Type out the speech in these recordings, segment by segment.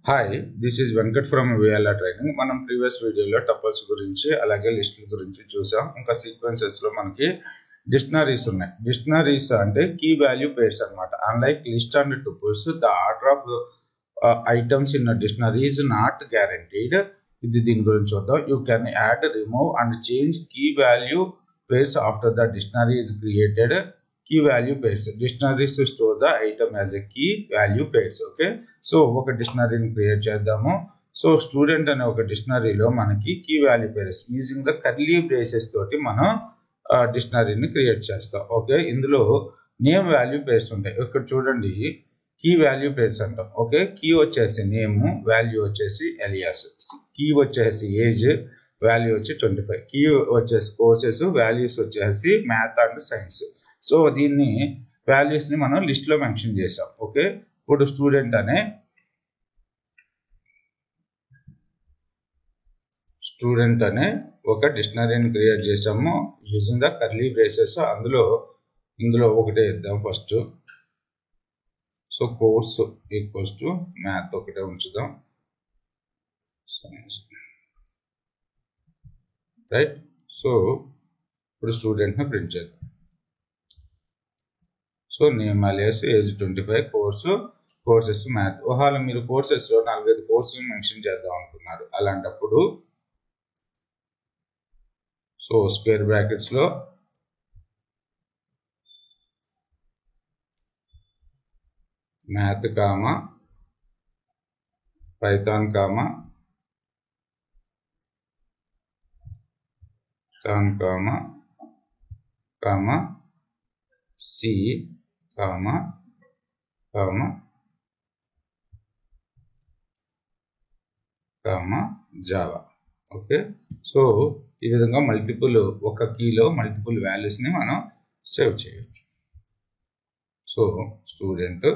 Hi, this is Venkat from VLR training. మనం previous వీడియోలో tuples గురించి అలాగే లిస్టుల గురించి చూసాం. ఇంకా సీక్వెన్సెస్లో మనకి డిక్షనరీస్ ఉన్నాయి. డిక్షనరీస్ అంటే కీ వాల్యూ పేర్స్ అనమాట. Unlike list and tuples, the order of items in dictionary is not guaranteed. ఇది దీని గురించి చూద్దాం. You can add, remove and change key value pairs after the dictionary is created. Key value pairs, dictionaries store the item as a key value pairs. Okay, so ఒక డిక్షనరీని create చేద్దాము. So student అనే ఒక డిక్షనరీలో మనకి key value pairs using the curly braces తోటి మనం డిక్షనరీని create చేస్తాం. ఓకే, ఇందులో నేమ్ వాల్యూ పేర్స్ ఉంటాయి. ఇక్కడ చూడండి, కీ వాల్యూ పేర్స్ అంటాం. ఓకే, కీ వచ్చేసి నేమ్, వాల్యూ వచ్చేసి ఎలియాస్, కీ వచ్చేసి ఏజ్, వాల్యూ వచ్చి 25, కీ వచ్చేసి కోర్సెస్, వాల్యూస్ వచ్చేసి మ్యాథ్ అండ్ సైన్స్. సో దీన్ని వాల్యూస్ని మనం లిస్ట్లో మెన్షన్ చేసాం. ఓకే, ఇప్పుడు స్టూడెంట్ అనే ఒక డిక్షనరీని క్రియేట్ చేసాము యూజింగ్ ద కర్లీ బ్రేసెస్. ఇందులో ఒకటే ఇద్దాం first. So course equals to math ఒకటే ఉంచుదాం, సైన్స్, రైట్. సో ఇప్పుడు స్టూడెంట్ని ప్రింట్ చేద్దాం. So name alias, age 25, courses math. ఒకవేళ మీరు కోర్సెస్లో 4-5 కోర్సులు మెన్షన్ చేద్దాం అనుకున్నారు, అలాంటప్పుడు సో స్క్వేర్ బ్రాకెట్స్లో math comma Python comma C comma Java. Okay, so ఈ విధంగా ఒక కీలో మల్టిపుల్ వాల్యూస్ని మనం సేవ్ చేయొచ్చు. సో స్టూడెంట్,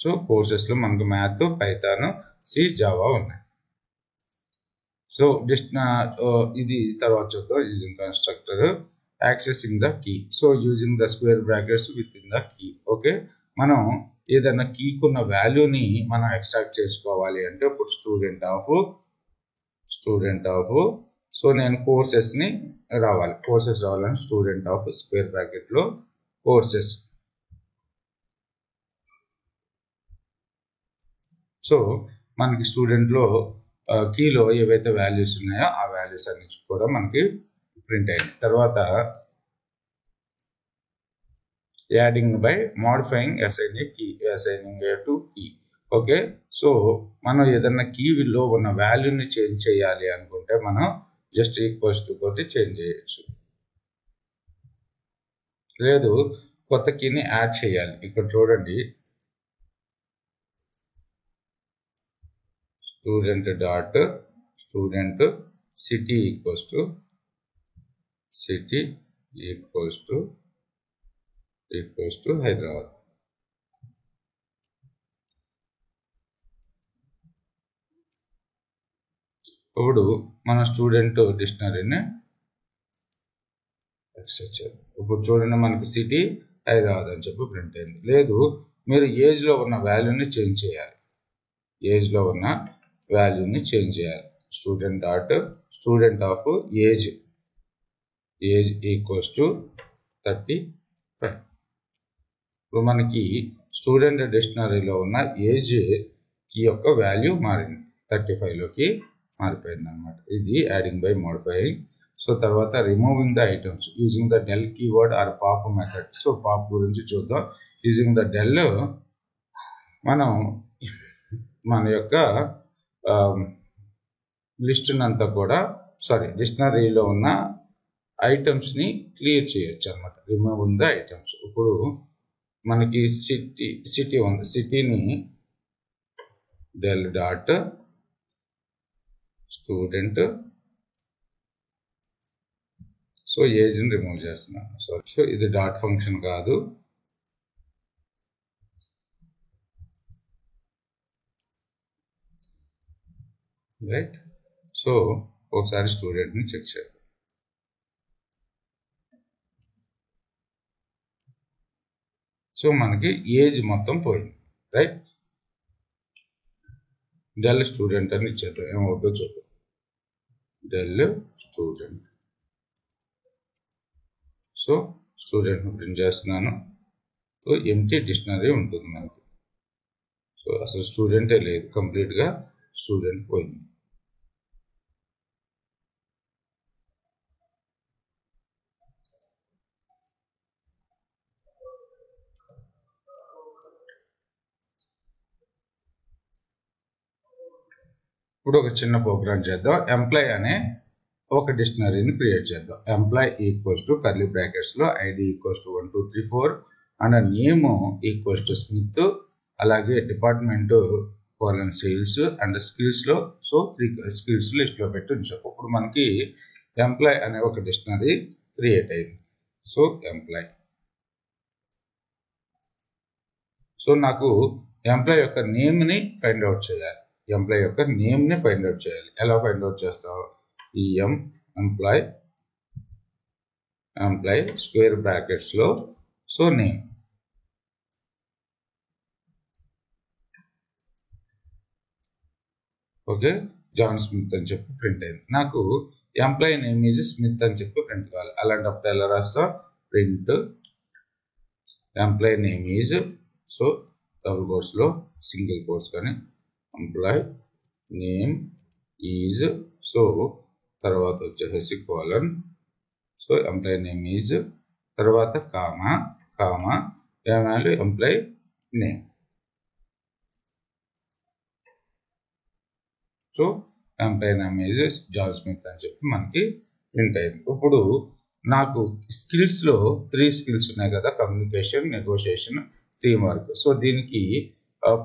సో కోర్సెస్లో మనకు మ్యాథ్, పైథాన్, సి, జావా ఉన్నాయి. సో ఇది తర్వాత చూద్దాం. Using constructor accessing the key. So using the square brackets within the key. Okay, మనం ఏదైనా కీకున్న వాల్యూని మనం ఎక్స్ట్రాక్ట్ చేసుకోవాలి అంటే ఇప్పుడు స్టూడెంట్ ఆఫ్ సో నేను కోర్సెస్ రావాలని స్టూడెంట్ ఆఫ్ స్క్వేర్ బ్రాకెట్లో కోర్సెస్. సో మనకి స్టూడెంట్లో కీలో ఏవైతే వాల్యూస్ ఉన్నాయో ఆ వాల్యూస్ అన్ని కూడా మనకి ప్రింట్ అయ్యాయి. తర్వాత adding by modifying assigning to key. Okay, so మనం ఏదన్నా కీలో ఉన్న వాల్యూని చేంజ్ చేయాలి అనుకుంటే మనం జస్ట్ ఈక్వల్స్ టు తోటి చేంజ్ చేయొచ్చు. లేదు, కొత్త కీని యాడ్ చేయాలి. ఇక్కడ చూడండి, student city equals to Hyderabad. ఇప్పుడు మన స్టూడెంట్ డిక్షనరీని ఎక్స్ట్రాక్ట్ చేయాలి. ఇప్పుడు చూడండి, మనకి సిటీ హైదరాబాద్ అని చెప్పి ప్రింట్ అయింది. లేదు, మీరు ఏజ్లో ఉన్న వాల్యూని చేంజ్ చేయాలి. Student of age equals to 35. ఇప్పుడు మనకి స్టూడెంట్ డిక్షనరీలో ఉన్న ఏజ్ కి యొక్క వాల్యూ మారింది, 35లోకి మారిపోయింది అనమాట. ఇది యాడింగ్ బై మోడిఫైయింగ్. సో తర్వాత removing the items using the del keyword or pop method. So pop గురించి చూద్దాం. యూజింగ్ ద డెల్ మనం మన యొక్క లిస్ట్నంతా కూడా డిక్షనరీలో ఉన్న ఐటమ్స్ని క్లియర్ చేయొచ్చు అనమాట, రిమూవింగ్ ద ఐటమ్స్. ఇప్పుడు మనకి సిటీ ఉంది, సిటీని డెల్ డాట్ స్టూడెంట్, సో ఏజ్ని రిమూవ్ చేస్తున్నాను. సో ఇది డాట్ ఫంక్షన్ కాదు, రైట్. సో ఒకసారి స్టూడెంట్ని చెక్ చేయాలి. సో మనకి ఏజ్ మొత్తం పోయింది, రైట్. డెల్ స్టూడెంట్ అని ఇచ్చేద్దాం, ఏమవుతుందో చూద్దాం. Del student. సో స్టూడెంట్ని ప్రింట్ చేస్తున్నాను. సో ఎంటీ డిక్షనరీ ఉంటుంది మనకి. సో అసలు స్టూడెంటే లేదు, కంప్లీట్గా స్టూడెంట్ పోయింది. ఇప్పుడు ఒక చిన్న ప్రోగ్రామ్ చేద్దాం. ఎంప్లాయ్ అనే ఒక డిక్షనరీని క్రియేట్ చేద్దాం. ఎంప్లాయ్ ఈక్వల్స్ టు కర్లీ బ్రాకెట్స్లో ID equals to 1 2 3 4 and name equals to Smith, అలాగే డిపార్ట్మెంట్ కోలన్ సేల్స్ అండ్ స్కిల్స్లో సో 3 స్కిల్స్ లిస్ట్లో పెట్టి ఉంచాం. ఇప్పుడు మనకి ఎంప్లాయ్ అనే ఒక డిక్షనరీ క్రియేట్ అయింది. So employee. సో నాకు ఎంప్లాయ్ యొక్క నేమ్ని ఫైండ్ అవుట్ చేయాలి. ఎంప్లాయ్ యొక్క నేమ్ని ఫైండ్ అవుట్ చేయాలి. ఎలా ఫైండ్ అవుట్ చేస్తావు? ఈ ఎంప్లాయ్ స్క్వేర్ బ్రాకెట్స్లో so name. Okay, John Smith అని చెప్పి ప్రింట్ అయింది. నాకు ఎంప్లాయ్ నేమ్ ఈజ్ స్మిత్ అని చెప్పి ప్రింట్ కావాలి. అలాంటప్పుడు ఎలా రాస్తా? Print employee name is, so double కోట్స్లో సింగిల్ కోట్స్ కానీ ఎంప్లాయ్ నేమ్ ఈజ్, సో తర్వాత వచ్చేసి colon, so employee name is, తర్వాత కామా ఏమైనా employee name. So employee name is John Smith అని చెప్పి మనకి ప్రింట్ అయింది. ఇప్పుడు నాకు స్కిల్స్లో 3 స్కిల్స్ ఉన్నాయి కదా, communication, negotiation, team work. So దీనికి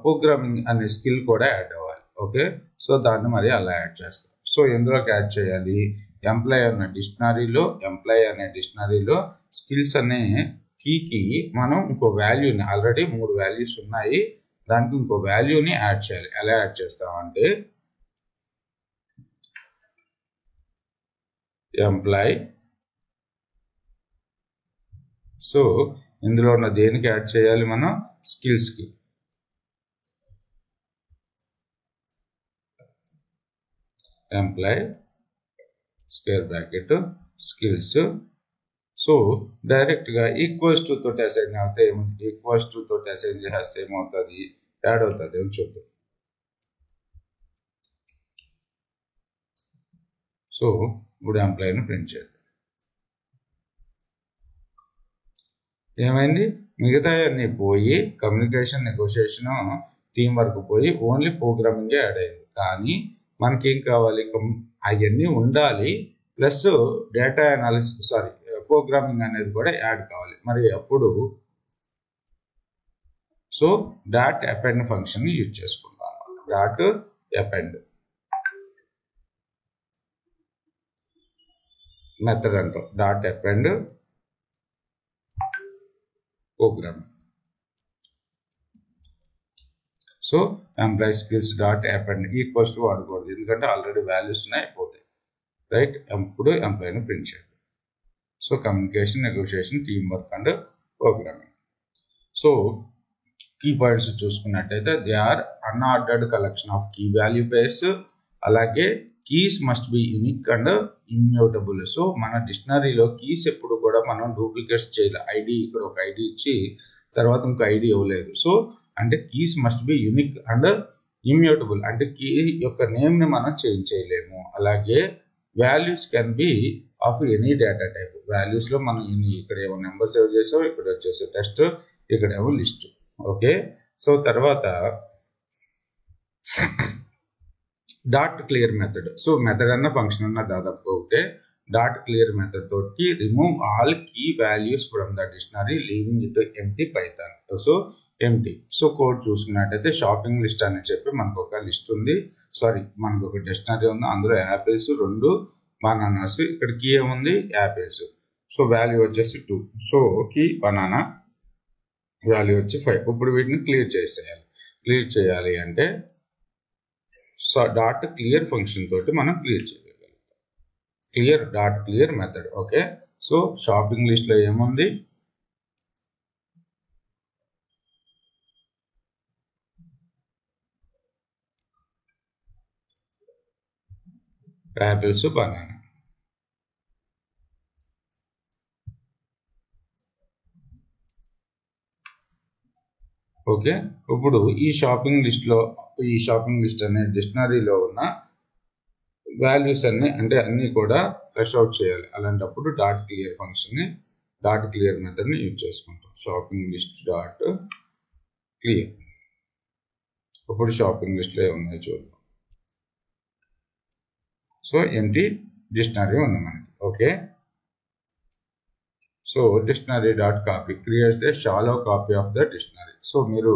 ప్రోగ్రామింగ్ అనే స్కిల్ కూడా యాడ్ అవ్వాలి. ఓకే, సో దాన్ని మరి అలా యాడ్ చేస్తాం. సో ఎందులోకి యాడ్ చేయాలి? ఎంప్లాయ్ అనే డిక్షనరీలో స్కిల్స్ అనే కీకి మనం ఇంకో వాల్యూని, ఆల్రెడీ 3 వాల్యూస్ ఉన్నాయి, దానికి ఇంకో వాల్యూని యాడ్ చేయాలి. ఎలా యాడ్ చేస్తామంటే ఎంప్లాయ్, సో ఇందులో ఉన్న దేనికి యాడ్ చేయాలి మనం? స్కిల్స్కి. Employee square bracket skills. So డైరెక్ట్గా ఈక్వల్స్ టు తోటి అసైన్ అవుతే ఏముంది? ఈక్వల్స్ టు తోటి అసైన్ చేస్తే ఏమవుతుంది? యాడ్ అవుతుంది అని చూద్దాం. సో ఇప్పుడు ఎంప్లాయ్ని ప్రింట్ చేద్దాం. ఏమైంది? మిగతా అన్నీ పోయి కమ్యూనికేషన్, నెగోషియేషన్, టీం వర్క్ పోయి ఓన్లీ ప్రోగ్రామింగే యాడ్ అయింది. కానీ మనకేం కావాలి? అవన్నీ ఉండాలి, ప్లస్ డేటా అనాలిసిస్ ప్రోగ్రామింగ్ అనేది కూడా యాడ్ కావాలి. మరి అప్పుడు so dot append function use చేసుకుంటాం. డాట్ అపెండ్ మెథడ్ అంటాం. Dot append program. So employee skills dot append equals to వాడకూడదు, ఎందుకంటే ఆల్రెడీ వాల్యూస్ ఉన్నాయి, అయిపోతాయి, రైట్. ఇప్పుడు ఎంప్లాయ్ని ప్రింట్ చేయాలి. So communication, negotiation, team work and programming. So key points చూసుకున్నట్టయితే they are unordered collection of key value pairs, అలాగే keys must be unique and immutable. So మన డిక్షనరీలో కీస్ ఎప్పుడు కూడా మనం డూప్లికేట్స్ చేయాలి. ఐడి ఇక్కడ ఒక ఐడి ఇచ్చి తర్వాత ఇంకో ఐడి ఇవ్వలేదు. సో అంటే keys must be unique and immutable, అంటే కీ యొక్క నేమ్ని మనం చేంజ్ చేయలేము. అలాగే values can be of any data type. వాల్యూస్లో మనం ఇక్కడ ఏమో నెంబర్ సేవ్ చేసాం, ఇక్కడ వచ్చేసి టెస్ట్, ఇక్కడ ఏమో లిస్ట్. ఓకే, సో తర్వాత dot clear method. So method అన్న ఫంక్షన్ అన్న దాదాపుగా ఒకటే. డాట్ క్లియర్ మెథడ్ తోటి remove all key values from the dictionary leaving it empty Python. So empty. So code చూసుకున్నట్టయితే షాపింగ్ లిస్ట్ అని చెప్పి మనకు ఒక లిస్ట్ ఉంది, మనకు ఒక డిక్షనరీ ఉంది, అందులో యాపిల్స్ 2 బనానాస్, ఇక్కడ కీ ఏముంది? యాపిల్స్. సో వాల్యూ వచ్చేసి 2. సో కీ బనానా, వాల్యూ వచ్చి 5. ఇప్పుడు వీటిని క్లియర్ చేసేయాలి. క్లియర్ చేయాలి అంటే డాట్ క్లియర్ ఫంక్షన్ తోటి మనం క్లియర్ చేయగలుగుతాం. Dot clear method. Okay, so shopping లిస్ట్లో ఏముంది? Apples banana. ఓకే, ఇప్పుడు ఈ షాపింగ్ లిస్ట్ అనే డిక్షనరీలో ఉన్న వాల్యూస్ అన్ని కూడా ఫ్లష్ అవుట్ చేయాలి. అలాంటప్పుడు డాట్ క్లియర్ మెథడ్ని యూజ్ చేసుకుంటాం. Shopping list dot clear. ఇప్పుడు షాపింగ్ లిస్ట్లో ఏమున్నాయో చూద్దాం. సో ఎంటీ డిక్షనరీ ఉంది మనకి. Okay, so dictionary dot copy creates a shallow copy of the dictionary. So మీరు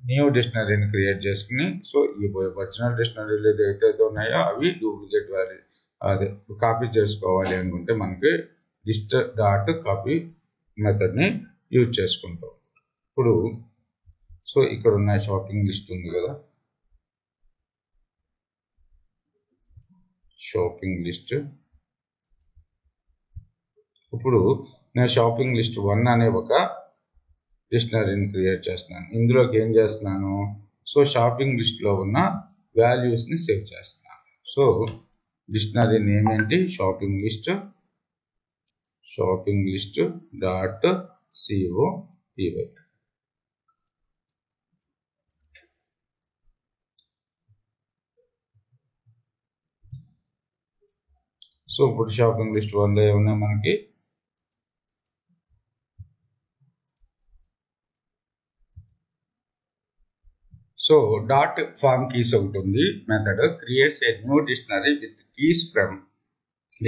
న్యూ డిక్షనరీని క్రియేట్ చేసుకుని, సో ఈ ఒరిజినల్ డిక్షనరీలు ఏదైతే ఉన్నాయో అవి డూప్లికేట్ అదే కాపీ చేసుకోవాలి అనుకుంటే మనకి లిస్ట్ డాట్ కాపీ మెథడ్ని యూజ్ చేసుకుంటాం. ఇప్పుడు సో ఇక్కడ ఉన్న షాపింగ్ లిస్ట్ ఉంది కదా, షాపింగ్ లిస్ట్. ఇప్పుడు నేను షాపింగ్ లిస్ట్ 1 అనే ఒక డిక్షనరీని క్రియేట్ చేస్తున్నాను. ఇందులోకి ఏం చేస్తున్నాను, సో షాపింగ్ లిస్ట్లో ఉన్న వాల్యూస్ని సేవ్ చేస్తున్నాను. సో డిక్షనరీ నేమ్ ఏంటి, shopping list dot COPY. So ఇప్పుడు షాపింగ్ లిస్ట్ 1లో ఏమన్నా మనకి సో డాట్ ఫార్మ్ కీస్ ఒకటి ఉంది method. Creates a new dictionary with keys from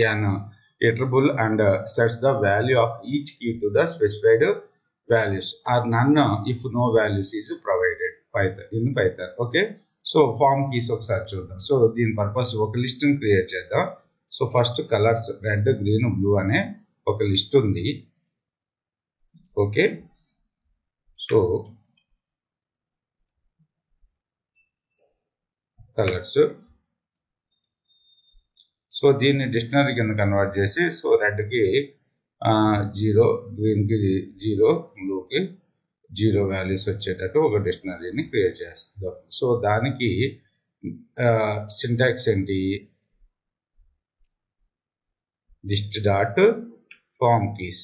an iterable and sets the value of each key to the specified values or none if no values is provided in Python. Okay, so from keys ఒకసారి చూద్దాం. So దీని purpose ఒక లిస్ట్ని create చేద్దాం. So first colours red, green, blue అనే ఒక list ఉంది. Okay, so colours, so దీన్ని డిక్షనరీ కింద కన్వర్ట్ చేసి, సో రెడ్కి 0, గ్రీన్కి 0, బ్లూకి 0 వాల్యూస్ వచ్చేటట్టు ఒక డిక్షనరీని క్రియేట్ చేస్తాం. సో దానికి సింటాక్స్ ఏంటి, list dot from keys.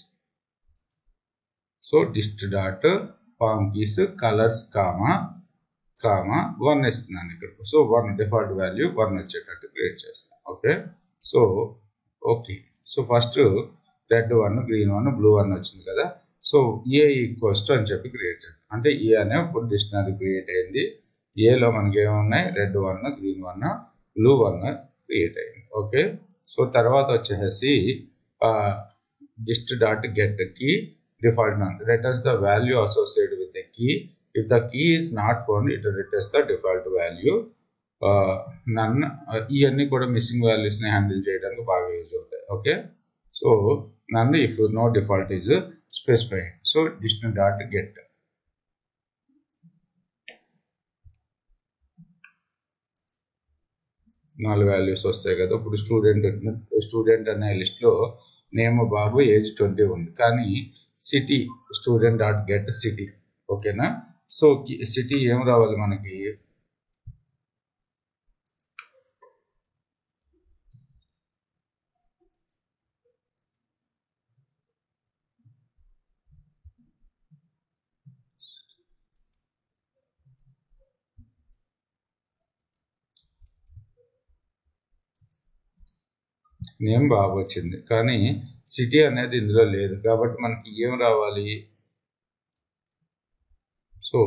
So list dot from keys colours comma 1 ఇస్తున్నాను ఇక్కడ. సో 1 డిఫాల్ట్ వాల్యూ 1 వచ్చేటట్టు క్రియేట్ చేస్తాను. Okay, so first red 1, green 1, blue 1 వచ్చింది కదా. సో ఏ ఈక్వల్స్ టు అని చెప్పి క్రియేట్ చేస్తాం. అంటే ఏ అనే ఇప్పుడు డిక్షనరీ క్రియేట్ అయింది. ఏలో మనకి ఏమున్నాయి, రెడ్ 1, గ్రీన్ 1, బ్లూ 1 క్రియేట్ అయింది. ఓకే, సో తర్వాత వచ్చేసి list dot get key default none returns the value associated with a key. If the key is not found, it returns the default value. None ఇవన్నీ కూడా missing వాల్యూస్ని handle చేయడానికి బాగా use అవుతాయి. Okay, so none if no default is specified. So dictionary dot get. నాలుగు values వస్తాయి కదా. ఇప్పుడు స్టూడెంట్ అనే లిస్ట్లో నేమ్ బాబు, ఏజ్ 20 ఉంది. కానీ city student dot get city. ఓకేనా, సో సిటీ ఏం రావాలి మనకి, నేమ్ బాబు వచ్చింది కానీ సిటీ అనేది ఇందులో లేదు కాబట్టి మనకి ఏం రావాలి. సో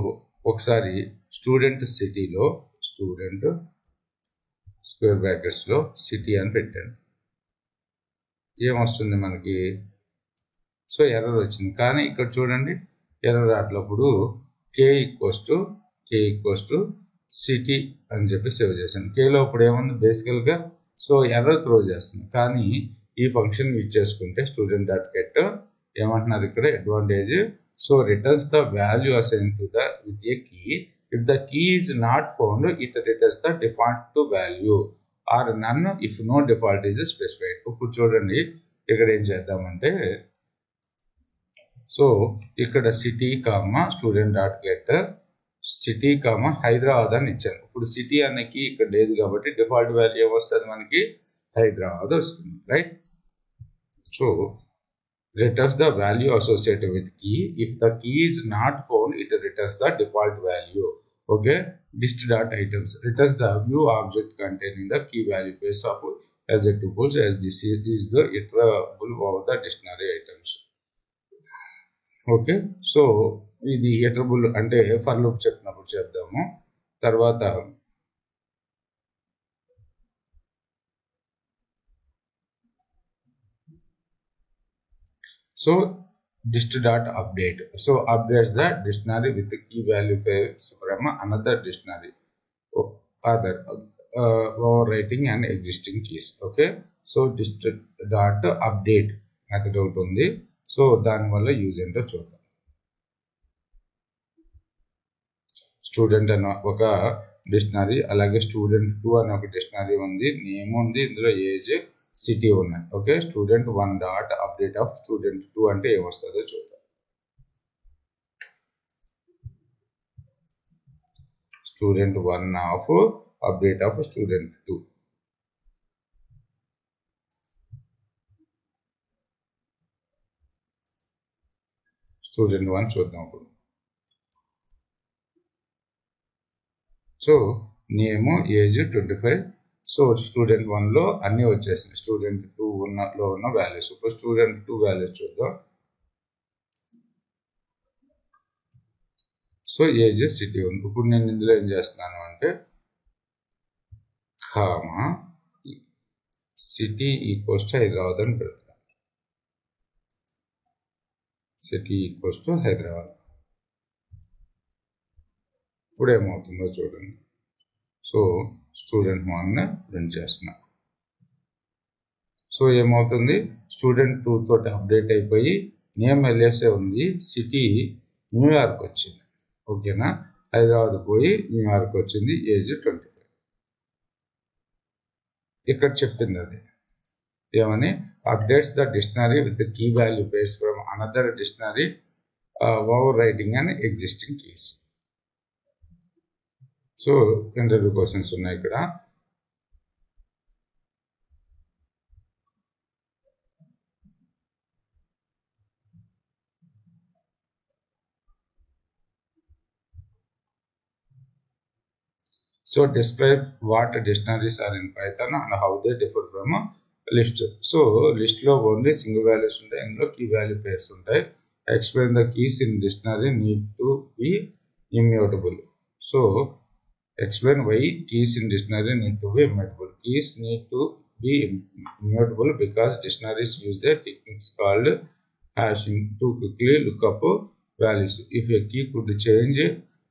ఒకసారి స్టూడెంట్ సిటీలో స్టూడెంట్ స్క్వేర్ బ్రాకెట్స్లో సిటీ అని పెట్టాను. ఏమొస్తుంది మనకి, సో ఎర్రర్ వచ్చింది. కానీ ఇక్కడ చూడండి ఎర్రర్ రావట్లప్పుడు కే ఈక్వల్స్ టు సిటీ అని చెప్పి సేవ్ చేశాను. కేలో ఇప్పుడు ఏముంది బేసికల్గా, సో ఎర్రర్ త్రో చేస్తుంది. కానీ ఈ ఫంక్షన్ యూజ్ చేసుకుంటే స్టూడెంట్ డాట్ గెట్ ఏమంటున్నారు ఇక్కడ advantage, so returns the value assign to the with a key. If the key is not found it returns the default value or none if no default is specified. ఇప్పుడు చూడండి ఇక్కడ ఏం చేద్దామంటే, so ఇక్కడ city comma student dot get city Hyderabad అని ఇచ్చాను. ఇప్పుడు city అన్నకి ఇక్కడ లేదు కాబట్టి డిఫాల్ట్ వాల్యూ ఏమొస్తుంది మనకి హైదరాబాద్ వస్తుంది, right. So returns the value associated with key. If the key is not found, it returns the default value. Okay, list.items returns the view object containing the key value pairs of as a tuples, as this is the iterable over the dictionary items. Okay, so ఇది iterable అంటే for loop చెప్పినప్పుడు చేద్దాము. తర్వాత so dist.update so updates the dictionary with the key value pairs from another dictionary other overwriting and existing keys. Okay, so dist.update method ఉంటుంది. So దానివల్ల use ఏంటో చూద్దాం. Student అనే ఒక డిక్షనరీ, అలాగే స్టూడెంట్ 2 అనే ఒక డిక్షనరీ ఉంది, నేమ్ ఉంది, ఇందులో ఏజ్ సిటీ ఉన్నాయి. Okay, student 1 dot update of student 2 అంటే ఏమొస్తుందో చూద్దాం. Student 1 of update of student 2. Student 1 చూద్దాం ఇప్పుడు. So name age 25. So student 1లో అన్నీ వచ్చేసినాయి, స్టూడెంట్ 2 లో ఉన్న వాల్యూస్. ఇప్పుడు స్టూడెంట్ 2 వాల్యూస్ చూద్దాం. సో ఏజ్ సిటీ ఉంది. ఇప్పుడు నేను ఇందులో ఏం చేస్తున్నాను అంటే సిటీ ఈక్వల్స్ టు హైదరాబాద్ అని పెడతాను. City equals to Hyderabad. ఇప్పుడు ఏమవుతుందో చూడండి. సో స్టూడెంట్ 1 ప్రింట్ చేస్తున్నా. సో ఏమవుతుంది, స్టూడెంట్ 2 తోటి అప్డేట్ అయిపోయి నేమ్ ఎల్ఎస్ఏ ఉంది, సిటీ న్యూయార్క్ వచ్చింది. ఓకేనా, హైదరాబాద్ పోయి న్యూయార్క్ వచ్చింది, ఏజ్ 25. ఇక్కడ చెప్తుంది అది ఏమని, updates the dictionary with key value base from another dictionary overwriting and existing keys. So interview questions ఉన్నాయి ఇక్కడ. So describe what dictionaries are in Python and how they differ from a list. So list లో only single values ఉంటాయి, ఇందులో key value pairs ఉంటాయి. Explain the keys in dictionary need to be immutable. So explain why keys in dictionary need to be immutable. Keys need to be immutable because dictionaries use a technique called hashing to quickly look up values. If a key could change,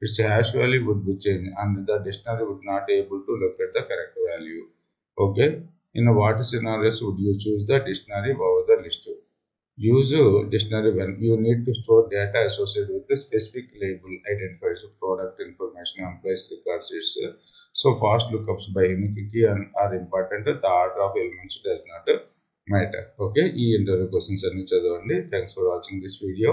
its hash value would be changed and the dictionary would not be able to locate the correct value. Okay, in what scenarios would you choose the dictionary over the list? Use dictionary when you need to store data associated with the specific label identifiers of product information and place records. So fast lookups by unique key are important. The order of elements does not matter. Okay, ఈ interview questions అన్ని చదవండి. Thanks for watching this video.